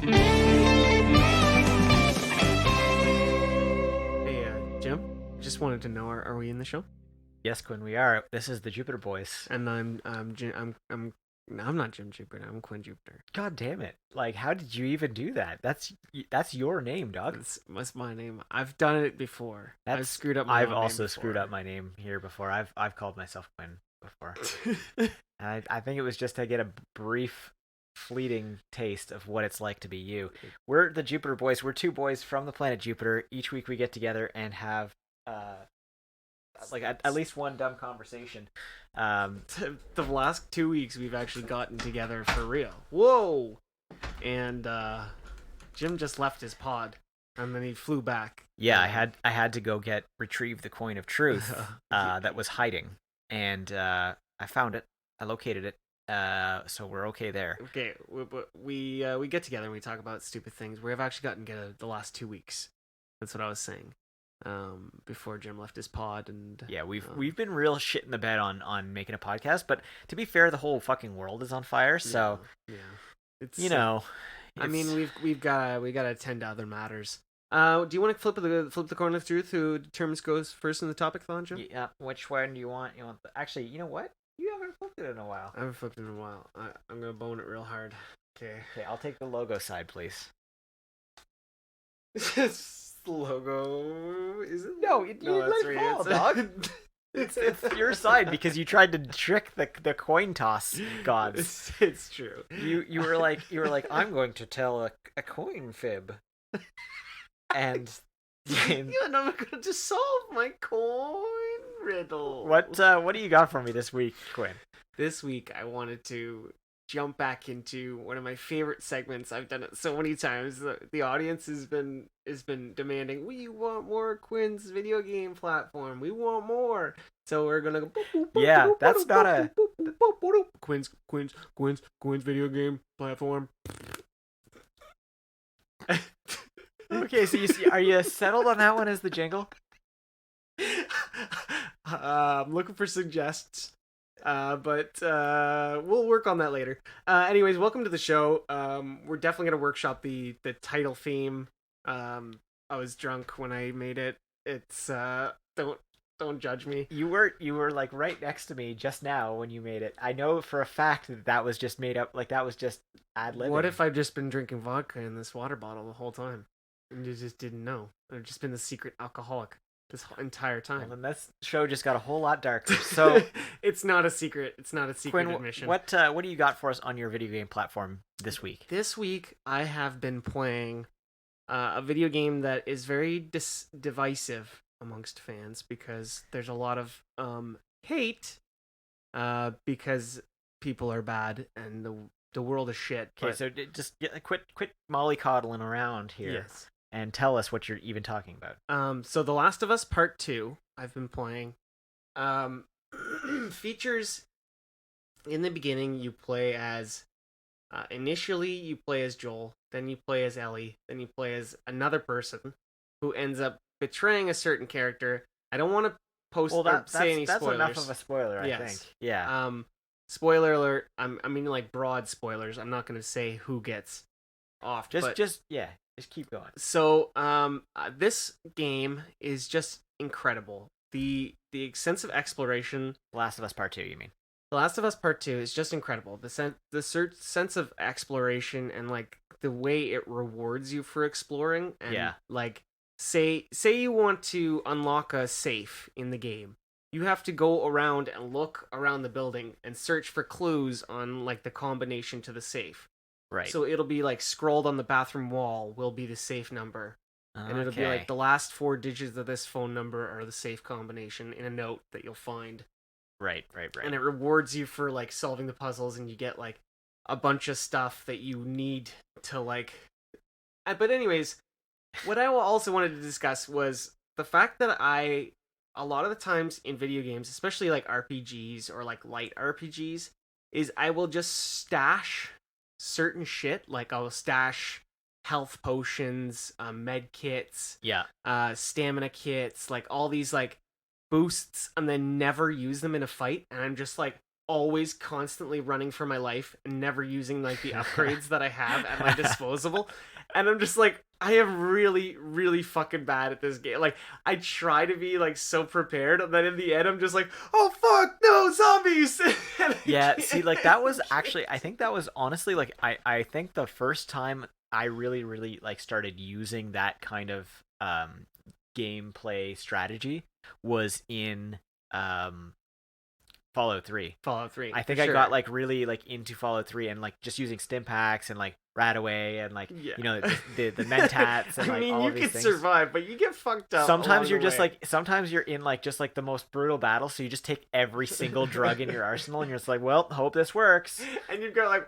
Hey, Jim. Just wanted to know, are we in the show? Yes, Quinn, we are. This is the Jupiter Boys. And no, I'm not Jim Jupiter. I'm Quinn Jupiter. God damn it! Like, how did you even do that? That's your name, dog. That's my name. I've done it before. I've screwed up. I've also screwed up my name here before. I've called myself Quinn before. And I think it was just to get a brief, fleeting taste of what it's like to be you. We're the Jupiter Boys. We're two boys from the planet Jupiter. Each week we get together and have like at least one dumb conversation. The last 2 weeks we've actually gotten together for real. Whoa! And Jim just left his pod, and then he flew back. Yeah, I had to go retrieve the coin of truth that was hiding, and I found it. I located it. So we're okay there. Okay, we get together and we talk about stupid things. We have actually gotten together the last 2 weeks. That's what I was saying. Before Jim left his pod, and yeah, we've been real shit in the bed on making a podcast. But to be fair, the whole fucking world is on fire. So yeah, it's I mean, we've got to attend to other matters. Do you want to flip the coin of truth? Who determines goes first in the topic, thon, Jim? Yeah. Which one do you want? Actually, you know what? You haven't flipped it in a while. I haven't flipped it in a while. I'm gonna bone it real hard. Okay. Okay, I'll take the logo side, please. Logo, is it? No, you let it fall, dog. It's your side because you tried to trick the coin toss gods. It's true. You were like I'm going to tell a coin fib, and I'm going to solve my coin riddle. What do you got for me this week, Quinn? This week I wanted to jump back into one of my favorite segments. I've done it so many times. The audience has been demanding, we want more Quinn's video game platform. We want more. So we're gonna go. Yeah, that's not a Quinn's video game platform. Okay, so are you settled on that one as the jingle? I'm looking for suggestions. But we'll work on that later. Anyways, welcome to the show. We're definitely gonna workshop the title theme. I was drunk when I made it. It's don't judge me. You were like right next to me just now when you made it. I know for a fact that was just made up. Like that was just ad-libbing. What if I've just been drinking vodka in this water bottle the whole time and you just didn't know? I've just been the secret alcoholic this entire time. Well, then this show just got a whole lot darker. So it's not a secret. It's not a secret Quinn, admission. What do you got for us on your video game platform this week? This week I have been playing a video game that is very divisive amongst fans because there's a lot of hate because people are bad and the world is shit. Okay, so just quit mollycoddling around here. Yes. And tell us what you're even talking about. So The Last of Us Part 2, I've been playing. Features in the beginning, you play as initially you play as Joel, then you play as Ellie, then you play as another person who ends up betraying a certain character. I don't want to say any spoilers. That's enough of a spoiler, I think. Yeah. Spoiler alert. I mean, like broad spoilers. I'm not going to say who gets off. Just keep going. So, this game is just incredible. The extensive exploration. Last of Us Part 2, you mean? The Last of Us Part 2 is just incredible. The sense of exploration and like the way it rewards you for exploring. And like say you want to unlock a safe in the game. You have to go around and look around the building and search for clues on like the combination to the safe. Right. So it'll be like scrolled on the bathroom wall will be the safe number. And it'll be like the last 4 digits of this phone number are the safe combination in a note that you'll find. Right. And it rewards you for like solving the puzzles, and you get like a bunch of stuff that you need to like. But anyways, what I also wanted to discuss was the fact that a lot of the times in video games, especially like RPGs or like light RPGs, is I will just stash certain shit. Like I'll stash health potions, med kits, stamina kits, like all these like boosts, and then never use them in a fight. And I'm just like, always constantly running for my life and never using like the upgrades that I have at my disposal. And I'm just like, I am really, really fucking bad at this game. Like, I try to be like so prepared, and then in the end, I'm just like, oh fuck, no zombies. Yeah, see, like that was actually, I think that was honestly like I think the first time I really really like started using that kind of gameplay strategy was in Fallout 3. Fallout 3. I think for I sure. got like really like into Fallout 3 and like just using stim packs and like Radaway and like Yeah. you know the mentats and I like mean, all you of these could things. survive, but you get fucked up. Sometimes along you're the just way. like sometimes you're in like just like the most brutal battle, so you just take every single drug in your arsenal and you're just like, well, hope this works. And you've got like,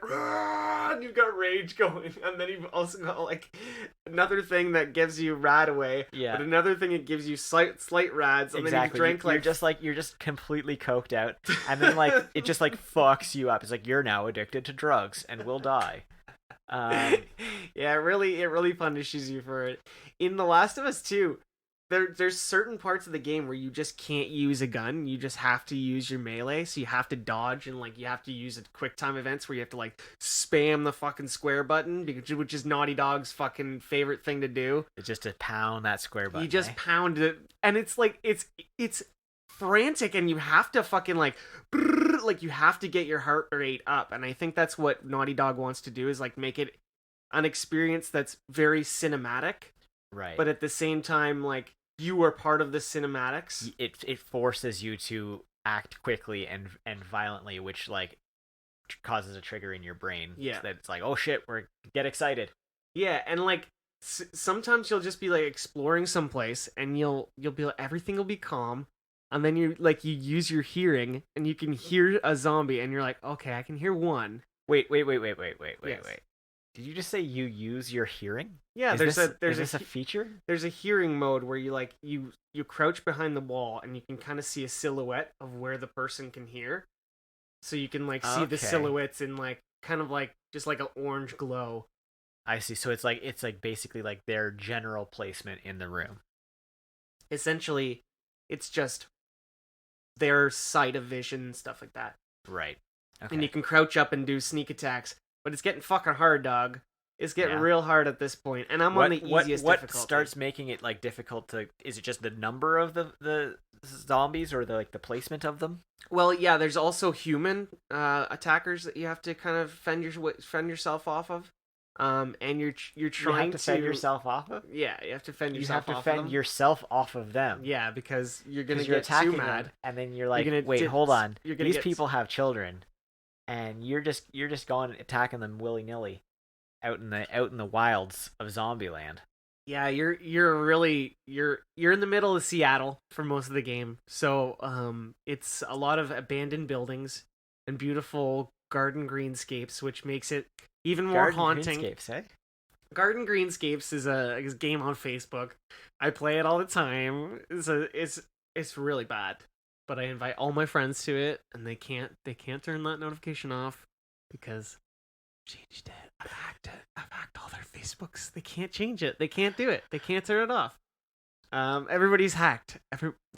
and you've got rage going, and then you've also got like another thing that gives you rad away, Yeah. but another thing it gives you slight rads, and Exactly. then you drink You're just completely coked out, and then like it just like fucks you up. It's like you're now addicted to drugs and will die. Yeah, it really punishes you for it. In The Last of Us 2, there's certain parts of the game where you just can't use a gun. You just have to use your melee, so you have to dodge and like you have to use quick time events where you have to like spam the fucking square button, which is Naughty Dog's fucking favorite thing to do. It's just to pound that square button. You just eh? pound it, and it's like it's frantic, and you have to fucking like you have to get your heart rate up, and I think that's what Naughty Dog wants to do is like make it an experience that's very cinematic, Right. but at the same time like you are part of the cinematics. It forces you to act quickly and violently, which like causes a trigger in your brain. Yeah. So that it's like, oh shit, get excited. Yeah, and like sometimes you'll just be like exploring someplace, and you'll be like, everything will be calm, and then you use your hearing, and you can hear a zombie, and you're like, okay, I can hear one. Wait. Yes. Did you just say you use your hearing? Yeah, Is there's this a feature? there's a hearing mode where you like you crouch behind the wall, and you can kind of see a silhouette of where the person can hear, so you can like see the Okay. silhouettes in like kind of like just like an orange glow. I see. So it's like basically like their general placement in the room. Essentially, it's just their sight of vision, stuff like that. Right. Okay. And you can crouch up and do sneak attacks, but it's getting fucking hard, dog. It's getting real hard at this point, and I'm on the easiest what difficulty. starts making it like difficult to? Is it just the number of the zombies or the placement of them? Well, yeah, there's also human attackers that you have to kind of fend yourself off of. And you're trying You have to fend yourself off of. Yeah, you have to fend You yourself have to off fend of them. yourself off of them. Yeah, because you're gonna You're get attacking too them, mad. and then you're like, You're gonna wait, hold on. you're gonna These get- people have children, and you're just going attacking them willy nilly, out in the wilds of Zombieland. Yeah, you're in the middle of Seattle for most of the game, so it's a lot of abandoned buildings and beautiful garden greenscapes, which makes it even more Garden haunting. Greenscapes, eh? Garden Greenscapes is a game on Facebook. I play it all the time. It's really bad, but I invite all my friends to it, and they can't turn that notification off because I've changed it. I've hacked it. I've hacked all their Facebooks. They can't change it. They can't do it. They can't turn it off. Everybody's hacked.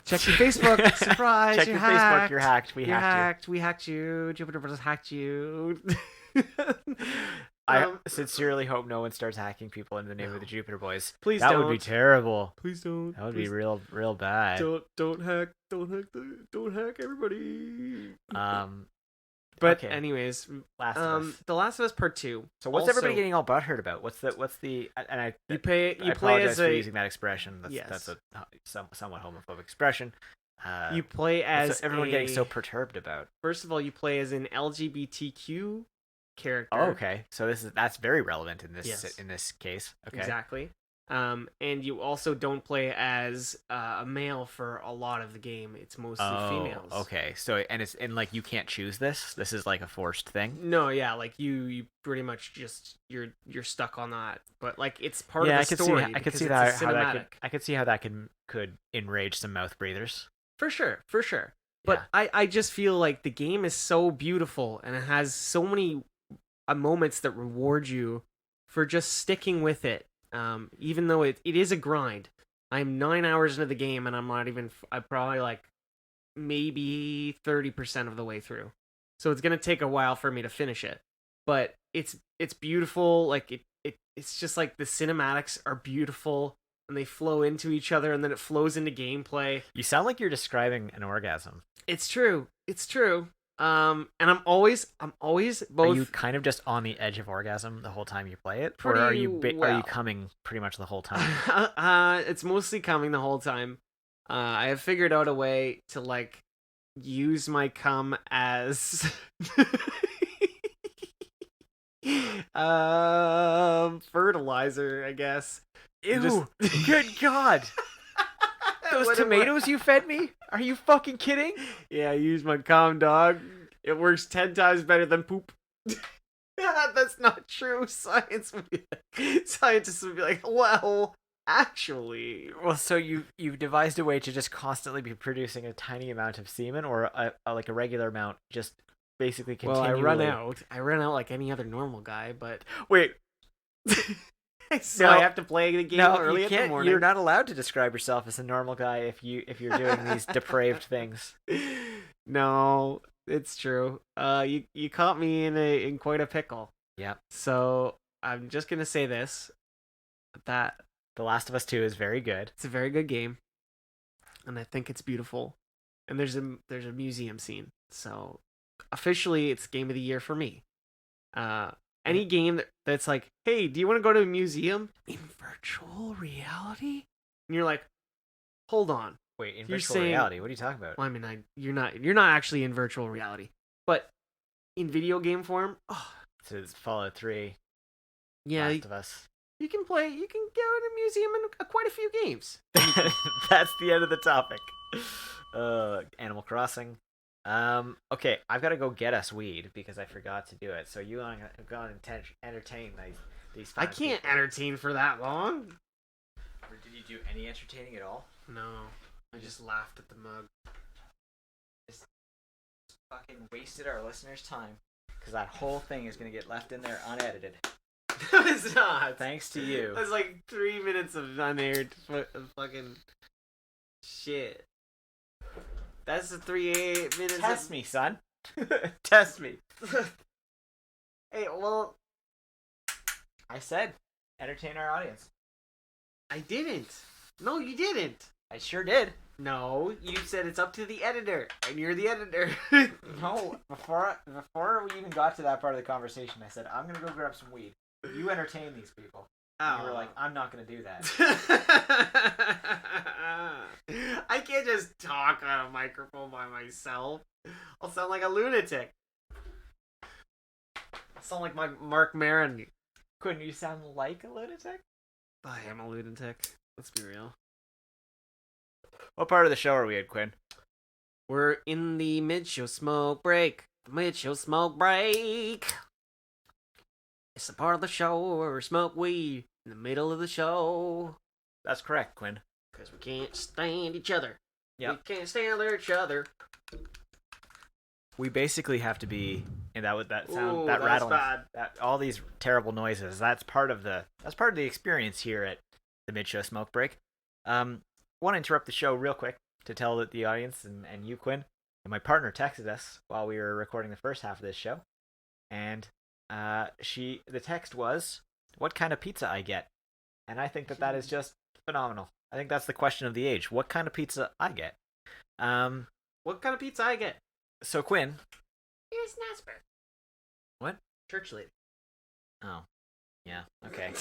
Check your Facebook. Surprise! Check you're your hacked. Facebook. You're hacked. We You're hacked you. hacked. We hacked you. Jupiter Brothers hacked you. I sincerely hope no one starts hacking people in the name of the Jupiter Boys. Please that don't. would be terrible. Please don't. That would Please be real bad. Don't hack everybody. But okay. anyways, Last of Us. The Last of Us Part 2. So what's also, everybody getting all butthurt about? What's the and I you play I play apologize as for a using that expression. That's a somewhat homophobic expression. you play as what's everyone getting so perturbed about? First of all, you play as an LGBTQ character. Oh, okay. So that's very relevant in this Yes. in this case. Okay. Exactly. And you also don't play as a male for a lot of the game. It's mostly females. Okay. So and like you can't choose this. This is like a forced thing. No, yeah, like you pretty much just you're stuck on that. But like it's part Yeah, of the story. I could because see it's that a how that cinematic. I could see how that could enrage some mouth breathers. For sure. But I just feel like the game is so beautiful, and it has so many moments that reward you for just sticking with it. Even though it is a grind. I'm 9 hours into the game, and I'm probably like maybe 30% of the way through. so it's gonna take a while for me to finish it. But it's beautiful. Like it's just like the cinematics are beautiful and they flow into each other, and then it flows into gameplay. You sound like you're describing an orgasm. It's true. It's true. And I'm always both. Are you kind of just on the edge of orgasm the whole time you play it, or are you coming pretty much the whole time? It's mostly coming the whole time. I have figured out a way to like use my cum as fertilizer, I guess. Ew! Good God! Those tomatoes you fed me? Are you fucking kidding? Yeah, I use my cum, dog. It works 10 times better than poop. That's not true. Scientists would be like, well, actually. Well, so you've devised a way to just constantly be producing a tiny amount of semen, or like a regular amount, just basically continually. Well, I run out like any other normal guy, but wait. So no, I have to play the game early in the morning. You're not allowed to describe yourself as a normal guy if you're doing these depraved things. No, it's true. You caught me in quite a pickle. Yeah. So I'm just gonna say this: that The Last of Us 2 is very good. It's a very good game, and I think it's beautiful. And there's a museum scene, so officially it's game of the year for me. Any game that's like, hey, do you want to go to a museum in virtual reality? And you're like, hold on. Wait, in virtual reality? What are you talking about? Well, I mean, you're not actually in virtual reality, but in video game form. Oh, so it's Fallout 3. Yeah, Last of Us. You can go in a museum in quite a few games. That's the end of the topic. Animal Crossing. Okay, I've got to go get us weed because I forgot to do it. So you and I go and entertain these. I can't entertain for that long. Or did you do any entertaining at all? No, I just laughed at the mug. Just fucking wasted our listeners' time because that whole thing is gonna get left in there unedited. No, it's not. Thanks to you. That's like 3 minutes of unaired fucking shit. That's the 3 minutes. Test me, son. Test me. Hey, well, I said entertain our audience. I didn't. No, you didn't. I sure did. No, you said it's up to the editor, and you're the editor. No, before we even got to that part of the conversation, I said I'm gonna go grab some weed. You entertain these people. And you were like, I'm not gonna do that. I can't just talk on a microphone by myself. I'll sound like a lunatic. I'll sound like my Mark Maron. Couldn't you sound like a lunatic? I am a lunatic. Let's be real. What part of the show are we at, Quinn? We're in the mid-show smoke break. The mid-show smoke break. It's the part of the show where we smoke weed in the middle of the show. That's correct, Quinn. Because we can't stand each other. Yeah. We can't stand each other. We basically have to be, and that sound, Ooh, that rattling, bad. that all these terrible noises. That's part of the experience here at the mid-show smoke break. Want to interrupt the show real quick to tell the audience and you, Quinn, and my partner texted us while we were recording the first half of this show, and the text was, "What kind of pizza I get?" And I think that is just phenomenal. I think that's the question of the age. What kind of pizza I get? What kind of pizza I get? So Quinn, here's Nasper. What? Church lady. Oh, yeah. Okay.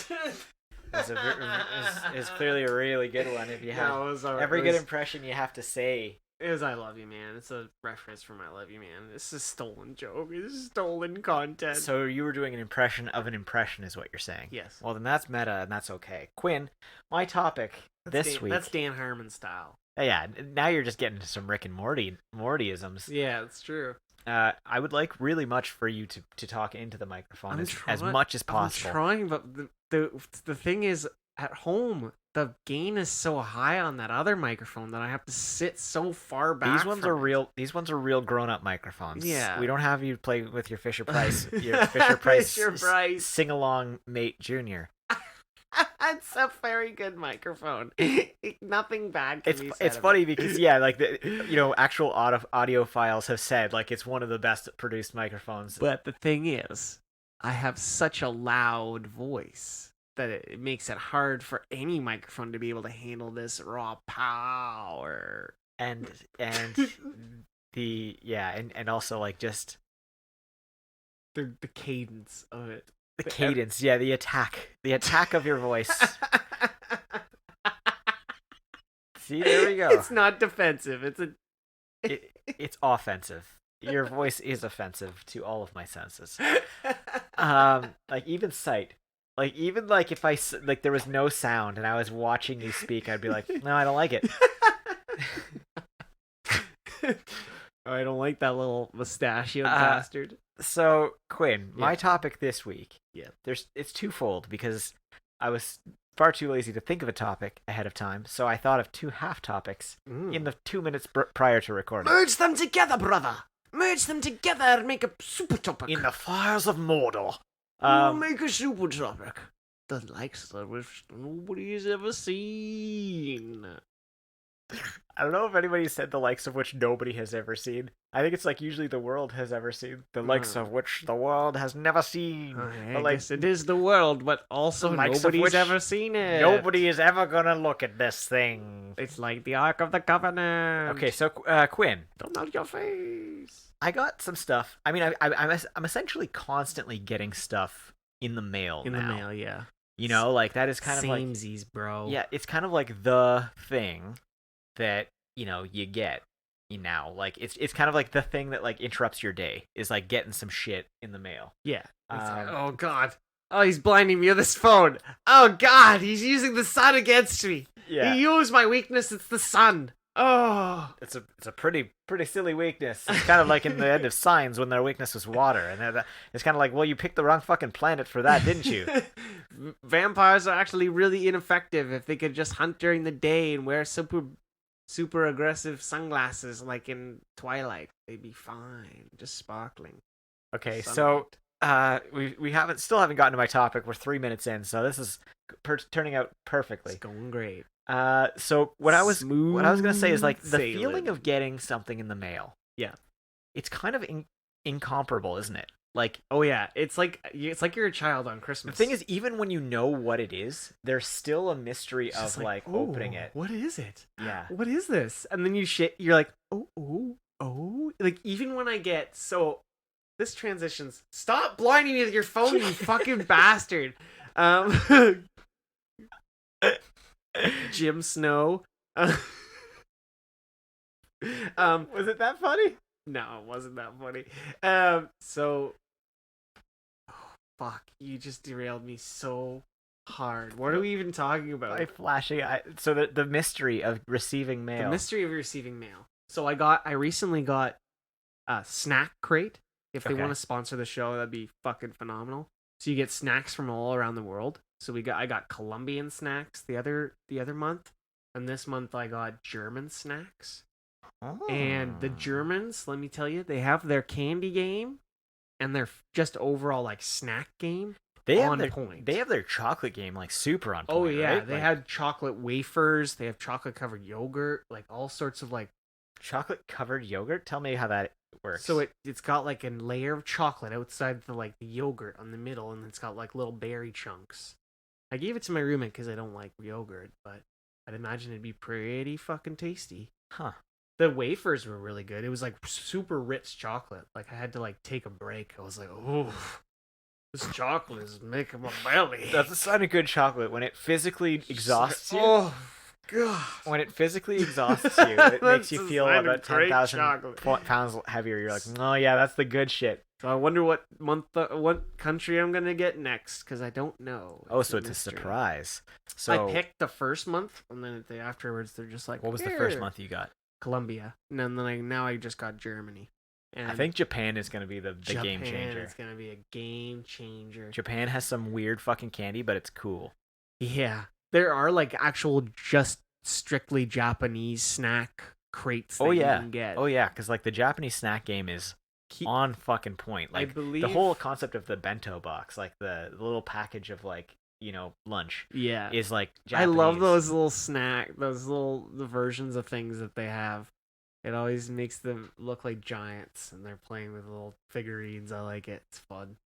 It's clearly a really good one. If you have every good impression, you have to say. It was "I love you, man." It's a reference from "I love you, man." This is a stolen joke. This is stolen content. So you were doing an impression of an impression, is what you're saying? Yes. Well, then that's meta, and that's okay. Quinn, my topic this week. That's Dan Harmon style. Yeah. Now you're just getting to some Rick and Mortyisms. Yeah, it's true. I would like really much for you to talk into the microphone as much as possible. I'm trying, but the thing is, at home, the gain is so high on that other microphone that I have to sit so far back. These ones are real grown-up microphones. Yeah. We don't have you play with your Fisher Price, your Fisher Price Fisher Price sing-along mate junior. It's a very good microphone. Nothing bad can be said. It's funny because like actual audiophiles have said like it's one of the best produced microphones. But the thing is, I have such a loud voice that it makes it hard for any microphone to be able to handle this raw power. And and also like just the cadence of it. The cadence, the attack of your voice. See, there we go. It's not defensive. It's offensive. Your voice is offensive to all of my senses. Like even sight. Like even like if there was no sound and I was watching you speak, I'd be like, no, I don't like it. I don't like that little mustachioed bastard. So Quinn, my topic this week. Yeah. It's twofold because I was far too lazy to think of a topic ahead of time, so I thought of two half topics in the 2 minutes prior to recording. Merge them together, brother. Merge them together and make a super topic. In the fires of Mordor. We'll make a super topic. The likes of which nobody has ever seen. I don't know if anybody said the likes of which nobody has ever seen. I think it's like usually the world has ever seen. The likes of which the world has never seen. I guess it is the world, but also nobody's ever seen it. Nobody is ever gonna look at this thing. It's like the Ark of the Covenant. Okay, so Quinn. Don't melt your face. I got some stuff. I mean, I'm essentially constantly getting stuff in the mail now. In the mail, yeah. You know, like that is kind of like... Samesies, bro. Yeah, it's kind of like the thing that you get now. Like it's kind of like the thing that like interrupts your day is like getting some shit in the mail. Yeah. Oh god. Oh, he's blinding me with this phone. Oh god, he's using the sun against me. Yeah. He used my weakness. It's the sun. Oh, it's a pretty silly weakness. It's kind of like in the end of Signs when their weakness was water, and it's kind of like, well, you picked the wrong fucking planet for that, didn't you? Vampires are actually really ineffective if they could just hunt during the day and wear super aggressive sunglasses like in Twilight. They'd be fine, just sparkling. Okay, Sunlight. so we still haven't gotten to my topic. We're 3 minutes in, so this is turning out perfectly. It's going great. So what I was gonna say is like the sailing. feeling of getting something in the mail. Yeah, it's kind of incomparable, isn't it? Like, oh yeah, it's like you're a child on Christmas. The thing is, even when you know what it is, there's still a mystery of like opening it. What is it? Yeah. What is this? And then you're like, oh. Like even when I get this transitions. Stop blinding me with your phone, you fucking bastard. Jim Snow. Was it that funny? No, it wasn't that funny. Fuck, you just derailed me so hard. What are we even talking about? So the mystery of receiving mail. The mystery of receiving mail. So I recently got a snack crate. If they want to sponsor the show, that'd be fucking phenomenal. So you get snacks from all around the world. So I got Colombian snacks the other month, and this month I got German snacks. Oh. And the Germans, let me tell you, they have their candy game and their just overall like snack game on point. They have their chocolate game like super on point. Oh yeah, right? they had chocolate wafers, they have chocolate covered yogurt, like all sorts of like chocolate covered yogurt. Tell me how that works. So it's got like a layer of chocolate outside the yogurt on the middle, and it's got like little berry chunks. I gave it to my roommate because I don't like yogurt, but I'd imagine it'd be pretty fucking tasty. Huh. The wafers were really good. It was like super rich chocolate. Like I had to like take a break. I was like, oh, this chocolate is making my belly. That's a sign of good chocolate when it physically exhausts you. Oh, God. When it physically exhausts you, it makes you feel about 10,000 pounds heavier. You're like, oh yeah, that's the good shit. So I wonder what country I'm gonna get next because I don't know. So it's a surprise. So I picked the first month, and then afterwards they're just like, what was the first month you got? Colombia, and then now I just got Germany. And I think Japan is gonna be the game changer. It's gonna be a game changer. Japan has some weird fucking candy, but it's cool. Yeah, there are like actual just strictly Japanese snack crates that you can get. Oh yeah, because like the Japanese snack game is on fucking point. Like I believe the whole concept of the bento box, like the little package of like lunch Yeah. is like I Japanese. love those little the versions of things that they have. It always makes them look like giants, and they're playing with little figurines. I like it. It's fun.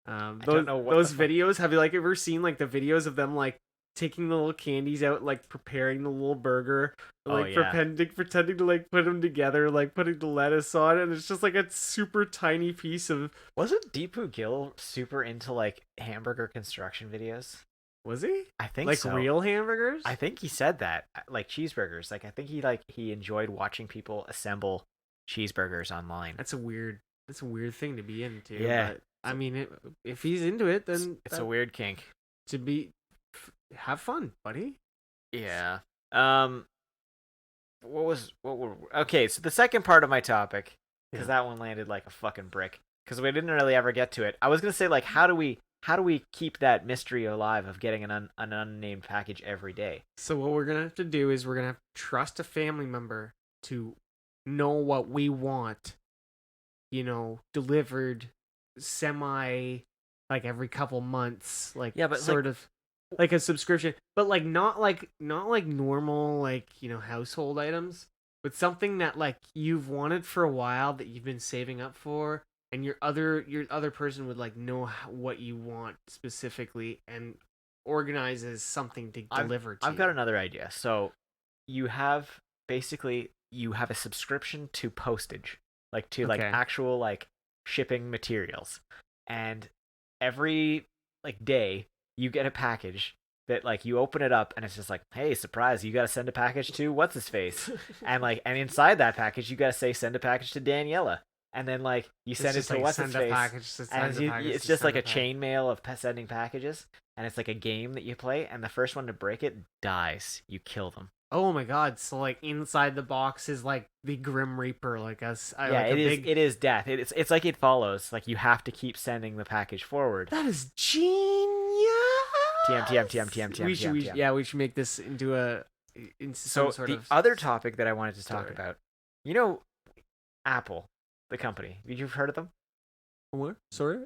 I Those don't know what those the fuck- videos. Have you ever seen like the videos of them like taking the little candies out, like preparing the little burger, like yeah. pretending to like put them together, like putting the lettuce on, and it's just like a super tiny piece of. Wasn't Deepu Gill super into like hamburger construction videos? Was he? I think like so. real hamburgers? I think he said that, like cheeseburgers. Like I think he enjoyed watching people assemble cheeseburgers online. That's a weird thing to be into. Yeah. But, I mean, if he's into it, then It's a weird kink. have fun, buddy. Yeah. Okay, so the second part of my topic, because that one landed like a fucking brick, because we didn't really ever get to it. I was gonna say, like, how do we keep that mystery alive of getting an unnamed package every day? So what we're gonna have to do is we're gonna have to trust a family member to know what we want, delivered semi, like every couple months, like Yeah, but sort of like a subscription, but like not like normal, like household items, but something that like you've wanted for a while, that you've been saving up for, and your other person would like know what you want specifically and organizes something to deliver to I've you. got another idea. So you have a subscription to postage, like to like Okay. actual like shipping materials, and every like day you get a package that like you open it up and it's just like, hey, surprise, you gotta send a package to what's his face, and inside that package you gotta say send a package to Daniela, and then like you send it to what's his face, and it's just like a chain mail of sending packages, and it's like a game that you play, and the first one to break it dies. You kill them. Oh my god! So like inside the box is like the Grim Reaper, like us. It is death. It's like It Follows. Like you have to keep sending the package forward. That is genius. TM. We should make this into some sort of. The other topic that I wanted to talk story. about, Apple, the company. You've heard of them? What? Sorry.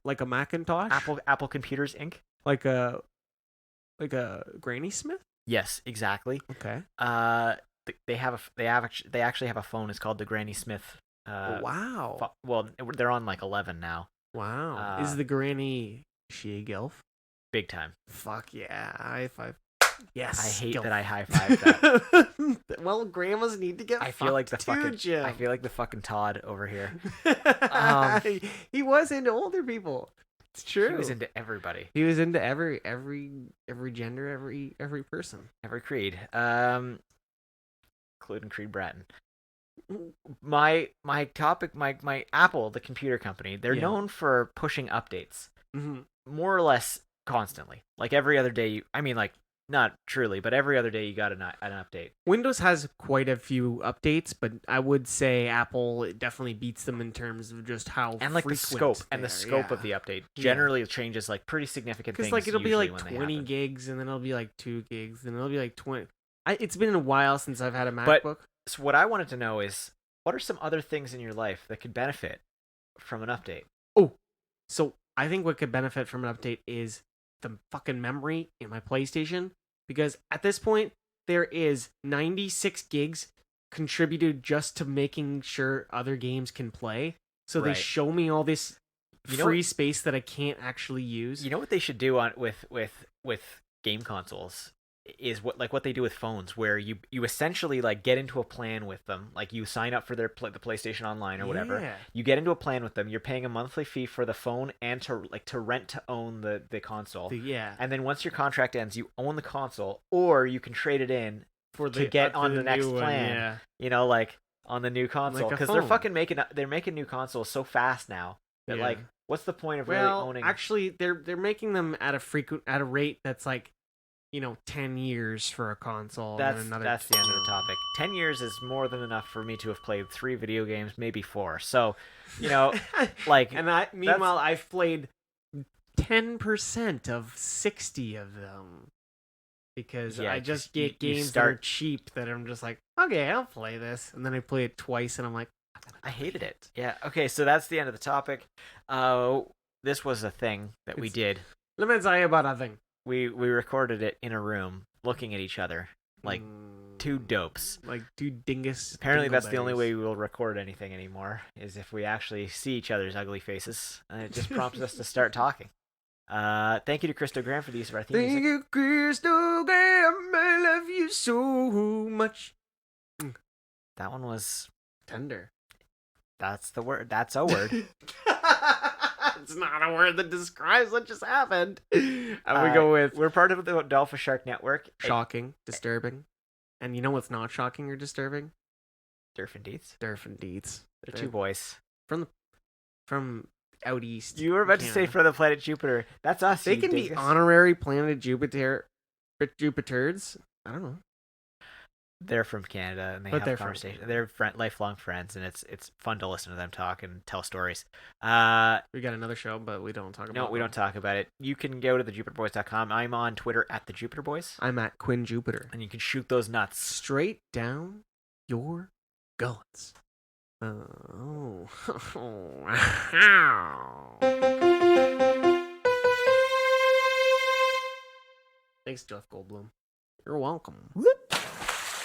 Like a Macintosh. Apple Computers Inc. Like a Granny Smith. Yes, exactly. Okay. They actually have a phone. It's called the Granny Smith. Wow. Well, they're on like 11 now. Wow. Is the Granny she a gilf? Big time. Fuck yeah! High five. Yes. I hate gilf. that I high fived that. Well, grandmas need to get. I feel like the fucking. Jim. I feel like the fucking Todd over here. He was into older people. It's true. He was into everybody. He was into every gender, every person, every creed, including Creed Bratton. My topic, my Apple, the computer company, they're known for pushing updates, more or less constantly. Like every other day, not truly, but every other day you got an update. Windows has quite a few updates, but I would say Apple definitely beats them in terms of just how and like the scope of the update generally changes like pretty significant things. Because like it'll be like 20 gigs, and then it'll be like 2 gigs, and then it'll be like 20. It's been a while since I've had a MacBook. So what I wanted to know is, what are some other things in your life that could benefit from an update? Oh, so I think what could benefit from an update is the fucking memory in my PlayStation, because at this point there is 96 gigs contributed just to making sure other games can play. So they show me all this free space that I can't actually use. You know what they should do with game consoles is what they do with phones, where you essentially like get into a plan with them, like you sign up for the PlayStation Online or whatever. You get into a plan with them. You're paying a monthly fee for the phone and to rent to own the console. And then once your contract ends, you own the console, or you can trade it in to get on the next plan. Like on the new console, because they're making new consoles so fast now that like, what's the point of really owning? Actually, they're making them at a rate that's like, 10 years for a console. That's the end of the topic. 10 years is more than enough for me to have played 3 video games, maybe 4. So, like, and meanwhile, I've played 10% of 60 of them, because I just get games that are cheap that I'm just like, okay, I'll play this, and then I play it twice, and I'm like, I hated it. Yeah. Okay. So that's the end of the topic. This was a thing that we did. Let me tell you about a thing. We recorded it in a room, looking at each other like two dopes. Like two dingus. Apparently, that's the only way we will record anything anymore, is if we actually see each other's ugly faces, and it just prompts us to start talking. Thank you to Christo Graham for the use of our theme music. Thank you, Christo Graham. I love you so much. That one was tender. That's the word. That's a word. It's not a word that describes what just happened. And we go with... We're part of the Dolphin Shark Network. Shocking, disturbing. And you know what's not shocking or disturbing? Durf and Deets. Durf and Deets. They're two boys. From out east. You were about to say from the planet Jupiter. That's us. They can be honorary planet Jupiters. I don't know. They're from Canada, and they have conversation. They're lifelong friends, and it's fun to listen to them talk and tell stories. We got another show, but we don't talk about it. No, we don't talk about it. You can go to thejupiterboys.com. I'm on Twitter at thejupiterboys. I'm at Quinn Jupiter. And you can shoot those nuts straight down your gullets. Oh. Thanks, Jeff Goldblum. You're welcome.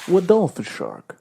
With Dolphin Shark.